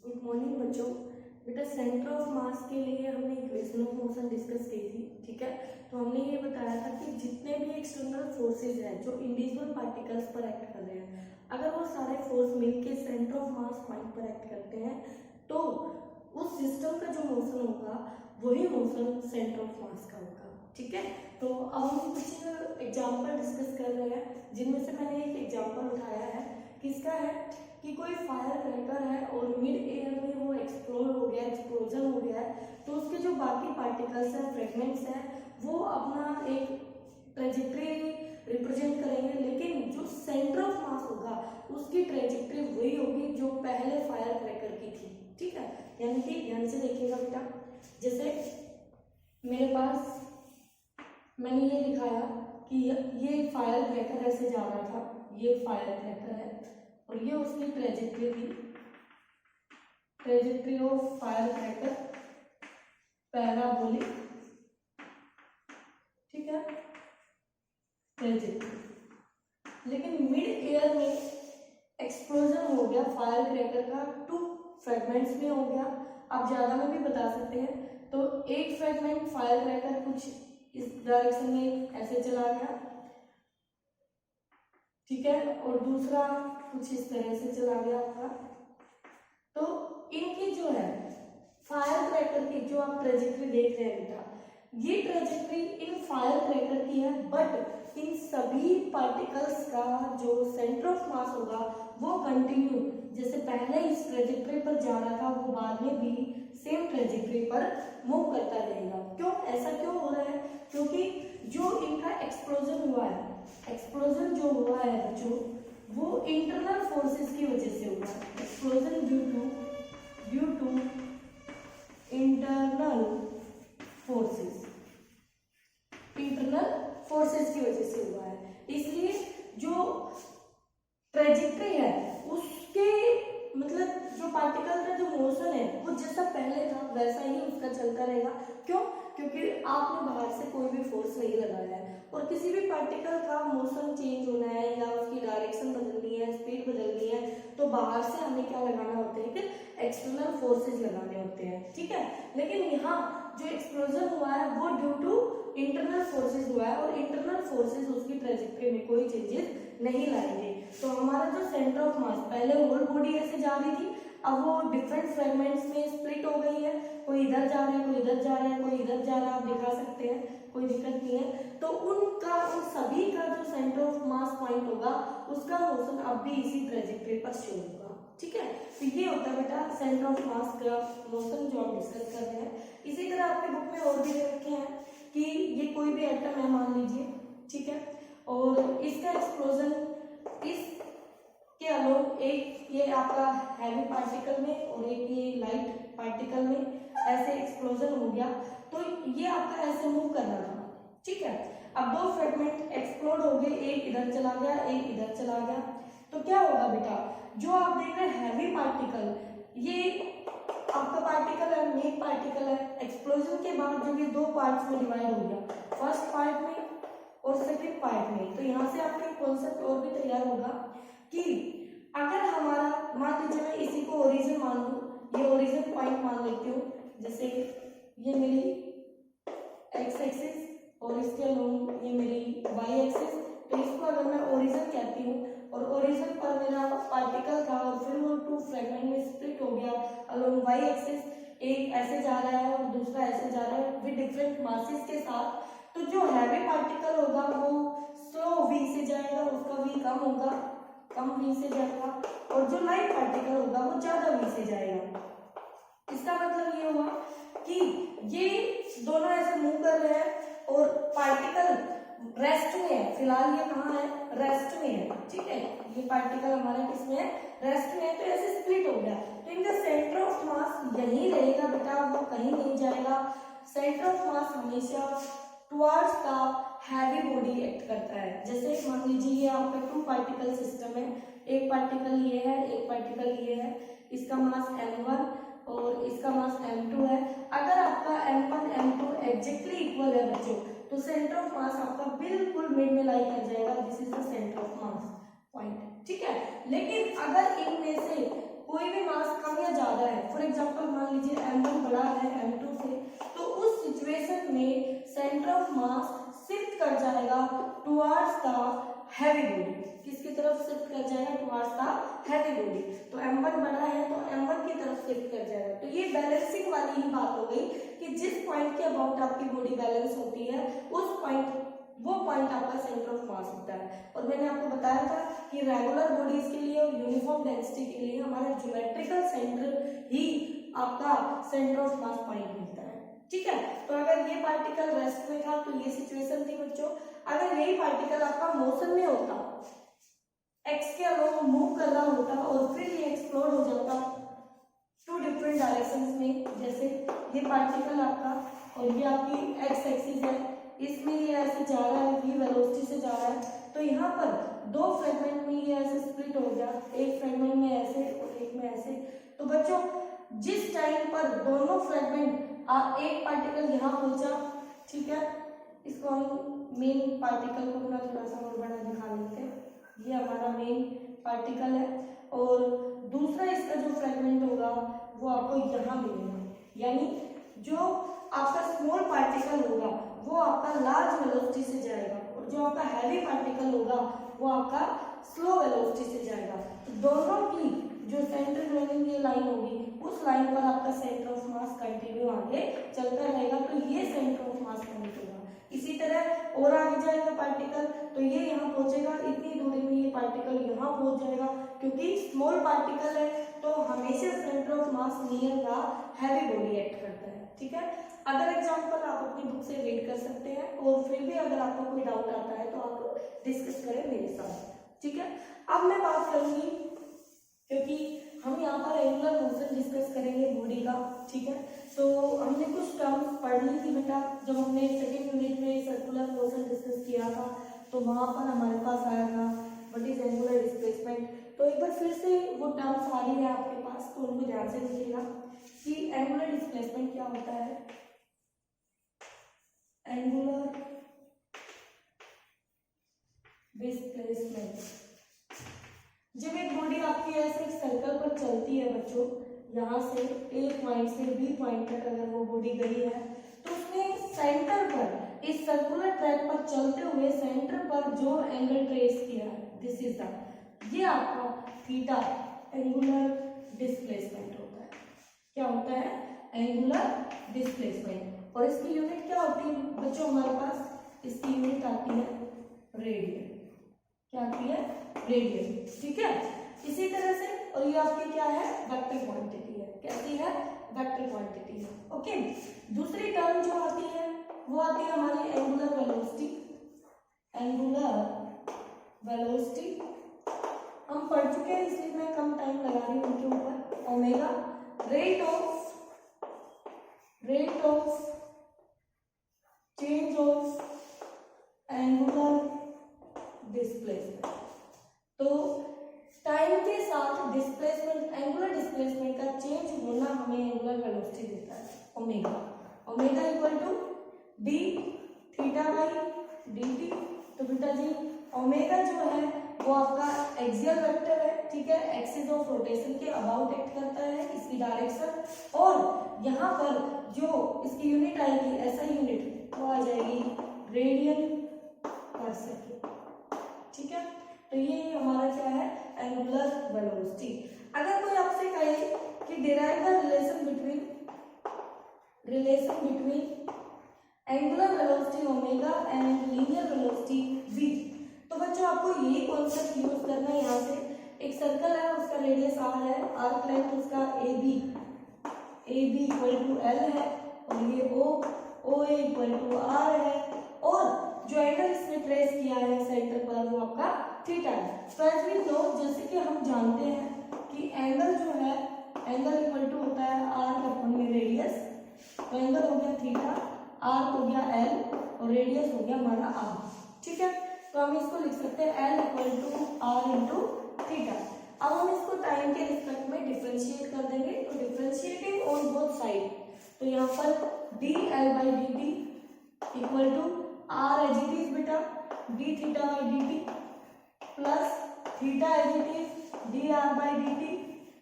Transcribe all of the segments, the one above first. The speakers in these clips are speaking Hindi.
गुड मॉर्निंग बच्चों। बेटा सेंटर ऑफ मास के लिए हमने इक्वेशन ऑफ मोशन डिस्कस की थी, ठीक है। तो हमने ये बताया था कि जितने भी एक्सटर्नल फोर्सेज हैं जो इंडिविजुअल पार्टिकल्स पर एक्ट कर रहे हैं, अगर वो सारे फोर्स मिलके सेंटर ऑफ मास पॉइंट पर एक्ट करते हैं तो उस सिस्टम का जो मोशन होगा वही मोशन सेंटर ऑफ मास का होगा, ठीक है। तो अब हम कुछ एग्जाम्पल डिस्कस कर रहे हैं, जिनमें से मैंने एक एग्जाम्पल उठाया है। किसका है कि कोई फायर क्रैकर है और मिड एयर में वो एक्सप्लोड हो गया, एक्सप्लोजन हो गया है, तो उसके जो बाकी पार्टिकल्स हैं, फ्रेगमेंट्स हैं, वो अपना एक ट्रेजेक्ट्री रिप्रेजेंट करेंगे, लेकिन जो सेंटर ऑफ मास होगा उसकी ट्रेजेक्ट्री वही होगी जो पहले फायर क्रैकर की थी, ठीक है। यानी कि ध्यान से देखिएगा बेटा, जैसे मेरे पास मैंने ये दिखाया कि ये फायर क्रैकर ऐसे जा रहा था, ये फायर क्रैकर है और ये उसकी ट्रेजेक्ट्री थी, trajectory of fire cracker parabolic, ठीक है, ट्रेजेक्ट्री। लेकिन मिड एयर में एक्सप्लोजन हो गया फायर क्रैकर का, 2 फ्रेगमेंट्स में हो गया। आप ज्यादा में भी बता सकते हैं। तो एक फ्रेगमेंट फायर क्रैकर कुछ इस डायरेक्शन में ऐसे चला गया, ठीक है, और दूसरा कुछ इस तरह से चला गया होगा। तो इनकी जो है फायर क्रैकर की जो आप ट्रेजेक्ट्री देख रहे हैं बेटा, ये ट्रेजेक्ट्री इन फायर क्रैकर की है, बट इन सभी पार्टिकल्स का जो सेंटर ऑफ मास होगा वो कंटिन्यू, जैसे पहले इस ट्रेजेक्ट्री पर जा रहा था वो बाद में भी सेम ट्रेजेक्ट्री पर मूव करता रहेगा। क्यों, ऐसा क्यों हो रहा है? क्योंकि जो इनका एक्सप्लोजन हुआ है, एक्सप्लोजन जो हुआ है बच्चों, वो इंटरनल फोर्सेस की वजह से हुआ है। Explosion due to internal forces, internal forces की वजह से हुआ है। इसलिए जो ट्रेजेक्ट्री है उसके मतलब जो पार्टिकल का जो मोशन है वो जैसा पहले था वैसा ही उसका चलता रहेगा। क्यों? क्योंकि आपने बाहर से कोई भी फोर्स नहीं लगाया है, और किसी भी पार्टिकल का मोशन चेंज होना है या उसकी डायरेक्शन बदलनी है, स्पीड बदलनी है, तो बाहर से हमें क्या लगाना होता है कि एक्सटर्नल फोर्सेस लगाने होते हैं, ठीक है। लेकिन यहाँ जो एक्सप्लोजन हुआ है वो ड्यू टू इंटरनल फोर्सेस हुआ है, और इंटरनल फोर्सेस उसकी ट्रेजेक्ट्री में कोई चेंजेस नहीं लाएंगे। तो हमारा जो सेंटर ऑफ मास, पहले होल बॉडी ऐसे जा रही थी, अब वो डिफरेंट फ्रेगमेंट्स में स्प्लिट हो गई है, कोई इधर जा रहा है, कोई इधर जा रहा है, कोई इधर जा रहा है, आप दिखा सकते हैं, कोई दिक्कत नहीं है। तो उनका उन सभी का जो सेंटर ऑफ मास पॉइंट होगा उसका मोशन अब भी इसी ट्रेजेक्ट्री पर शो होगा, ठीक है। तो ये होता है बेटा सेंटर ऑफ मास का मोशन जो हम डिस्कस कर रहे हैं। इसी तरह आपके बुक में और भी दे रखे हैं कि ये कोई भी एटम है मान लीजिए, ठीक है, और इसका एक्सप्लोजन इस के अलोंग एक ये आपका हैवी पार्टिकल में और एक ये लाइट पार्टिकल में ऐसे एक्सप्लोजन हो गया, तो ये आपका ऐसे मूव कर रहा था, ठीक है। अब 2 फ्रेगमेंट एक्सप्लोड हो गए, एक इधर चला गया, एक इधर चला गया, तो क्या होगा बेटा, जो आप देख रहे हैं हैवी पार्टिकल, ये आपका पार्टिकल है, मेन पार्टिकल है, एक्सप्लोजन के बाद जो ये 2 पार्ट्स में डिवाइड हो गया, फर्स्ट पार्ट में और सेकंड पार्ट में। तो यहाँ से आपका कॉन्सेप्ट और भी तैयार होगा कि अगर हमारा, मान लीजिए मैं इसी को ओरिजिन मान लूं, ये ओरिजिन पॉइंट मान लेती हूँ, जैसे ये मेरी एक्स एक्सिस और इसके अलोंग ये मेरी वाई एक्सिस, तो इसको अगर मैं ओरिजिन कहती हूँ, और ओरिजिन पर मेरा पार्टिकल था और फिर वो 2 फ्रेगमेंट में स्प्लिट हो गया अलोंग वाई एक्सिस, एक ऐसे जा रहा है और दूसरा ऐसे जा रहा है विद डिफरेंट मासेस के साथ, तो जो हैवी पार्टिकल होगा वो स्लो वी से जाएगा, उसका वी कम होगा, कम वी से जाएगा, और जो लाइट पार्टिकल होगा वो ज्यादा वी से जाएगा। इसका मतलब ये हुआ कि ये दोनों ऐसे मूव कर रहे हैं और पार्टिकल रेस्ट में है, फिलहाल ये कहाँ है, रेस्ट में है, ठीक है। ये पार्टिकल हमारा किसमें है, रेस्ट में है, तो ऐसे स्प्लिट हो गया, तो इनका सेंटर ऑफ मास यही रहेगा बेटा, वो कहीं नहीं जाएगा। सेंटर ऑफ मास हमेशा towards the heavy body act करता है। जैसे मान लीजिए ये आपका 2 पार्टिकल सिस्टम है, एक पार्टिकल ये है, एक पार्टिकल ये है, इसका मास m1 और इसका मास m2 है। अगर आपका m1 m2 एग्जैक्टली इक्वल है बच्चों, तो सेंटर ऑफ मास आपका बिल्कुल मिड में लाई कर जाएगा, this is the centre of mass point, ठीक है। लेकिन अगर इनमें से कोई भी मास कम या ज्यादा है, फॉर एग्जांपल मान लीजिए m1 बड़ा है m2 से, तो उस सिचुएशन में सेंटर ऑफ मास शिफ्ट कर जाएगा टुवर्ड्स द हैवी बॉडी। किसकी तरफ शिफ्ट कर जाएगा? Towards the heavy body. तो m1 बड़ा है तो m1 की तरफ शिफ्ट कर जाएगा। तो ये बैलेंसिंग वाली ही बात हो गई कि जिस पॉइंट के अबाउट आपकी बॉडी बैलेंस होती है उस पॉइंट, वो पॉइंट आपका सेंटर ऑफ मास होता है। और मैंने आपको बताया था कि रेगुलर बॉडीज के लिए और यूनिफॉर्म डेंसिटी के लिए हमारा ज्योमेट्रिकल सेंटर ही आपका सेंटर ऑफ मास पॉइंट मिलता है। ठीक है, तो अगर ये पार्टिकल रेस्ट में था तो ये सिचुएशन थी बच्चों। अगर यही पार्टिकल आपका मोशन में होता, एक्स के अलोंग मूव कर रहा होता और फिर ये एक्सप्लोड हो जाता टू डिफरेंट डायरेक्शंस में, जैसे ये पार्टिकल आपका और ये आपकी एक्स एक्सिस है, इसमें ये ऐसे जा रहा है, v वेलोसिटी से जा रहा है, तो यहाँ पर दो फ्रेगमेंट में ये ऐसे स्प्लिट हो गया, एक फ्रेगमेंट में ऐसे और एक में ऐसे। तो बच्चों जिस टाइम पर दोनों फ्रेगमेंट, एक पार्टिकल यहाँ पहुंचा, ठीक है, इसको हम मेन पार्टिकल को अपना थोड़ा सा और बड़ा दिखा लेते हैं, ये हमारा मेन पार्टिकल है, और दूसरा इसका जो फ्रेगमेंट होगा वो आपको यहाँ मिलेगा। यानी जो आपका स्मॉल पार्टिकल होगा वो आपका लार्ज वेलोसिटी से जाएगा और जो आपका हैवी पार्टिकल होगा वो आपका स्लो वेलोसिटी से जाएगा। तो दोनों की जो सेंटर जोइनिंग ये लाइन होगी उस लाइन पर आपका सेंटर ऑफ मास कंटिन्यू आगे चलता रहेगा, तो ये सेंटर ऑफ मास पॉइंट होगा। इसी तरह और आगे जाएगा पार्टिकल तो ये यहाँ पहुंचेगा, इतनी दूरी में ये पार्टिकल यहाँ पहुंच जाएगा, क्योंकि स्मॉल पार्टिकल है तो हमेशा centre of mass near the heavy body act करता है। ठीक है, अदर एग्जांपल आप अपनी बुक से रीड कर सकते हैं और फिर भी अगर आपको कोई डाउट आता है तो आप डिस्कस करें मेरे साथ। ठीक है, अब मैं बात करूंगी, क्योंकि हम यहाँ पर एंगुलर मोशन डिस्कस करेंगे बॉडी का। ठीक है, तो हमने कुछ टर्म्स पढ़ ली थी बेटा, जब हमने सेकेंड यूनिट में सर्कुलर मोशन डिस्कस किया था तो वहाँ पर हमारे पास आया था व्हाट इज एंगुलर डिस्प्लेसमेंट। तो एक बार फिर से वो टर्म्स आ रही है आपके पास, तो उनको ध्यान से लिखिएगा कि एंगुलर डिस्प्लेसमेंट क्या होता है। एंगुलर डिस्प्लेसमेंट, जब एक बॉडी आपकी ऐसे एक सर्कल पर चलती है बच्चों, यहाँ से ए पॉइंट से बी पॉइंट तक अगर वो बॉडी गई है तो उसने सेंटर पर इस सर्कुलर ट्रैक पर चलते हुए सेंटर पर जो एंगल ट्रेस किया है, दिस इज द, ये आपका थीटा एंगुलर डिस्प्लेसमेंट होता है। क्या होता है? Angular displacement. और इसकी यूनिट क्या होती है बच्चों हमारे पास? इसकी यूनिट आती है रेडियन। क्या आती है? रेडियन। ठीक है, इसी तरह से, और ये आपकी क्या है? वेक्टर क्वांटिटी है। कैसी है? वेक्टर क्वांटिटी है। ओके, दूसरी टर्म जो आती है वो आती है हमारी एंगुलर वेलोसिटी। एंगुलर वेलोसिटी हम पढ़ चुके हैं इसलिए मैं कम टाइम लगा रही हूँ उनके ऊपर। Omega rate of change of angular displacement. तो टाइम के साथ डिस्प्लेसमेंट, एंगुलर डिस्प्लेसमेंट का चेंज होना हमें एंगुलर वेलोसिटी देता है। Omega equal to D theta by D T. तो बेटा जी ओमेगा जो है वो आपका एक्सियल वेक्टर है। ठीक है, एक्सिस ऑफ रोटेशन के अबाउट एक्ट करता है, इसकी डायरेक्शन, और यहाँ पर जो इसकी यूनिट आएगी ऐसा यूनिट वो आ जाएगी रेडियन पर सेकेंड। ठीक है, तो ये हमारा क्या है? Angular velocity. अगर कोई आपसे कहे कि derive the relation between angular velocity omega and linear velocity v, तो बच्चों आपको यही कॉन्सेप्ट यूज करना है। यहाँ से एक सर्कल है, उसका रेडियस r है, आर्क लेंथ उसका AB इक्वल टू L है, और ये OA इक्वल टू R है, और जो एंगल इसने ट्रेस किया है सेंटर पर वो आपका थीटा है। तो एज वी नो, जैसे कि हम जानते हैं कि एंगल जो है, एंगल इक्वल टू होता है आर्क अपॉन में रेडियस। तो एंगल हो गया थीटा, आर्क हो गया L, और रेडियस हो गया हमारा R। ठीक है, तो हम इसको लिख सकते हैं L equal to R into theta. अब हम इसको टाइम के रिस्पेक्ट में डिफरेंशिएट कर देंगे। तो डिफरेंशिएटिंग ऑन बोथ साइड, तो यहाँ पर dL by D T equal to R as it is बेटा D theta by D T plus theta as it is D R by D T.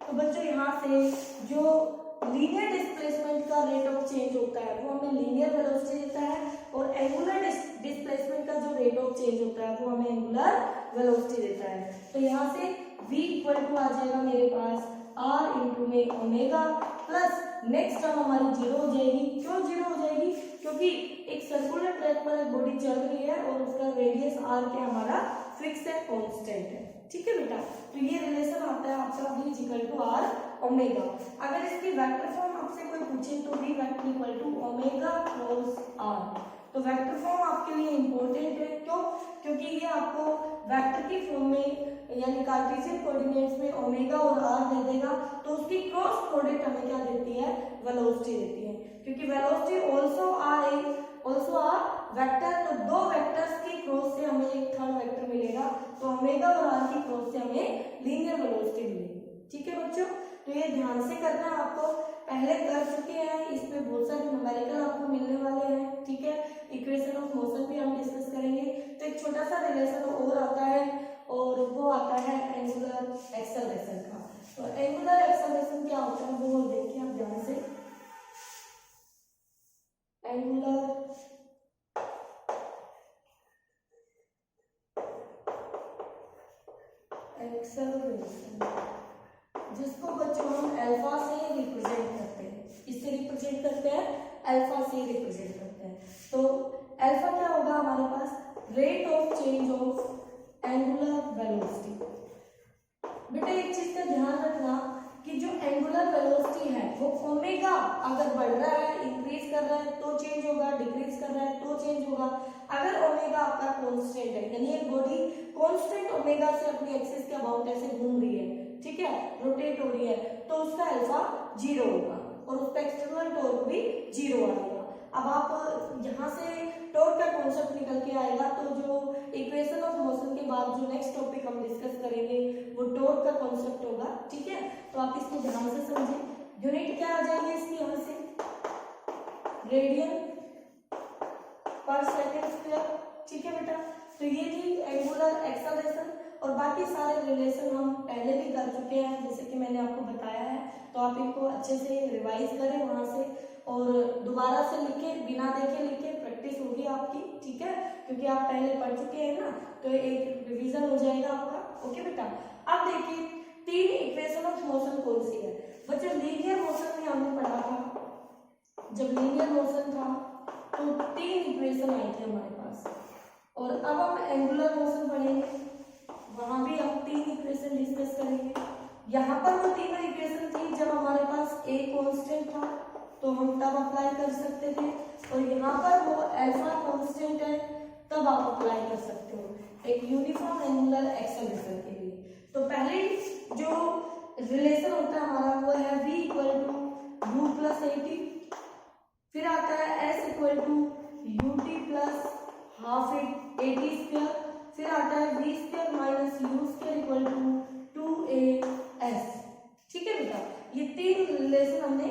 तो बच्चों से जो लीनियर डिस्प्लेसमेंट का रेट ऑफ चेंज होता है वो हमें लीनियर वेलोसिटी देता है, और एंगुलर डिस्प्लेसमेंट का जो रेट ऑफ चेंज होता है वो हमें एंगुलर वेलोसिटी देता है। तो यहाँ से v इक्वल टू आ जाएगा मेरे पास r इंटू में ओमेगा प्लस नेक्स्ट टर्म हमारी जीरो हो जाएगी। क्यों जीरो हो जाएगी? क्योंकि एक सर्कुलर ट्रैक पर एक बॉडी चल रही है और उसका रेडियस r क्या हमारा फिक्स है, कांस्टेंट है। ठीक है बेटा, तो ये रिलेशन आता है आपका v equal to r omega. अगर इसकी वेक्टर फॉर्म आपसे कोई पूछे तो v vector equal to omega cross r, तो वेक्टर फॉर्म आपके लिए इंपॉर्टेंट है। क्यों? क्योंकि ये आपको वेक्टर की फॉर्म में यानी कार्टेशियन कोऑर्डिनेट्स में ओमेगा और r दे देगा, तो उसकी क्रॉस प्रोडक्ट हमें क्या देती है? वेलोसिटी देती है, क्योंकि वेलोसिटी आल्सो आर वेक्टर। तो दो वेक्टर्स की क्रॉस से हमें एक थर्ड वेक्टर मिलेगा, तो ओमेगा और r की क्रॉस से हमें लीनियर वेलोसिटी मिलेगी। ठीक है बच्चों, तो ये ध्यान से करना, आपको पहले कर चुके हैं, इस पे बहुत सारे न्यूमेरिकल आपको मिलने वाले हैं। ठीक है, इक्वेशन ऑफ मोशन भी हम डिस्कस करेंगे। तो एक छोटा सा रिलेशन और आता है, और वो आता है एंगुलर एक्सेलरेशन का। तो एंगुलर एक्सेलरेशन क्या होता है वो देखिए आप ध्यान से। एंगुलर एक्सेलरेशन, जिसको बच्चों हम अल्फा से रिप्रेजेंट करते हैं, इससे रिप्रेजेंट करते हैं, अल्फा से रिप्रेजेंट करते हैं। तो अल्फा क्या होगा हमारे पास? Rate of change of angular velocity. बेटा एक चीज का ध्यान रखना कि जो एंगुलर वेलोसिटी है वो ओमेगा अगर बढ़ रहा है, इंक्रीज कर रहा है तो चेंज होगा, डिक्रीज कर रहा है तो चेंज होगा। अगर ओमेगा आपका कांस्टेंट है, यानी एक बॉडी कांस्टेंट ओमेगा से अपनी एक्सिस के अबाउट ऐसे घूम रही है, ठीक है, रोटेट हो रही है, तो उसका अल्फा जीरो होगा और उसका एक्सटर्नल टॉर्क भी जीरो आएगा। अब आप यहाँ से टॉर्क का कॉन्सेप्ट निकल के आएगा, तो जो इक्वेशन ऑफ मोशन के बाद जो नेक्स्ट टॉपिक हम डिस्कस करेंगे वो टॉर्क का कॉन्सेप्ट होगा। ठीक है, तो आप इसको ध्यान से समझें। यूनिट क्या आ जाएगी इसकी? यहाँ से रेडियन पर सेकंड स्क्वायर। ठीक है बेटा, तो ये थी एंगुलर एक्सेलरेशन, और बाकी सारे रिलेशन हम पहले भी कर चुके हैं, जैसे कि मैंने आपको बताया है। तो आप इनको अच्छे से रिवाइज करें वहां से, और दोबारा से लिखें, बिना देखे लिखें, प्रैक्टिस होगी आपकी। ठीक है, क्योंकि आप पहले पढ़ चुके हैं ना, तो एक रिवीजन हो जाएगा आपका। ओके बेटा, अब देखिए तीन इक्वेशन ऑफ मोशन कौन सी है बच्चों? लीनियर मोशन में हमने पढ़ा था, जब लीनियर मोशन था तो तीन इक्वेशन आई थी हमारे पास, और अब हम एंगुलर मोशन पढ़ेंगे, वहां भी हम तीन इक्वेशन डिस्कस करेंगे। यहाँ पर वो तीनों इक्वेशन थी जब हमारे पास ए कांस्टेंट था, तो हम तब अप्लाई कर सकते थे, और यहाँ पर वो अल्फा कांस्टेंट है, तब आप अप्लाई कर सकते हो एक यूनिफॉर्म एंगुलर एक्सेलरेशन के लिए। तो पहले जो रिलेशन होता है हमारा वो है v equal to U plus AT, फिर आता है s equal to ut plus half AT square, फिर आता है v square minus U square equal to 2as। ठीक है बेटा, ये तीन रिलेशन हमने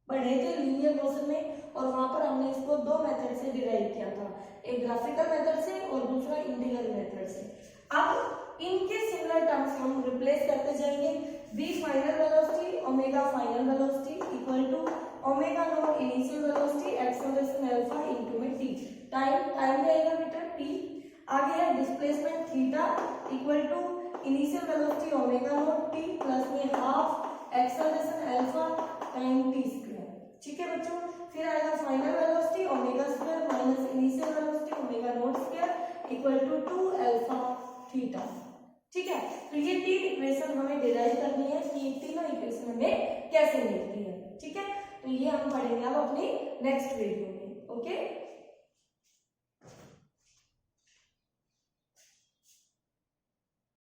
पढ़े थे लीनियर मोशन में, और वहां पर हमने इसको दो मेथड से डिराइव किया था, एक ग्राफिकल मेथड से और दूसरा इंटीग्रल मेथड से। अब इनके सिमिलर टर्म्स हम रिप्लेस करते जाएंगे। v final velocity omega final velocity equal to omega naught initial velocity acceleration alpha into में t, टाइम रहेगा बेटा t। आगे है displacement theta equal to initial velocity omega naught t plus में half acceleration alpha time t square. ठीक है बच्चों, फिर आएगा final velocity omega square minus initial velocity omega naught square equal to 2 alpha theta. ठीक है, तो ये तीन इक्वेशन हमें डिराइव करनी है कि ये तीनों इक्वेशन हमें कैसे मिलती है। ठीक है, तो ये हम पढ़ेंगे अब अपनी नेक्स्ट वीडियो में। ओके।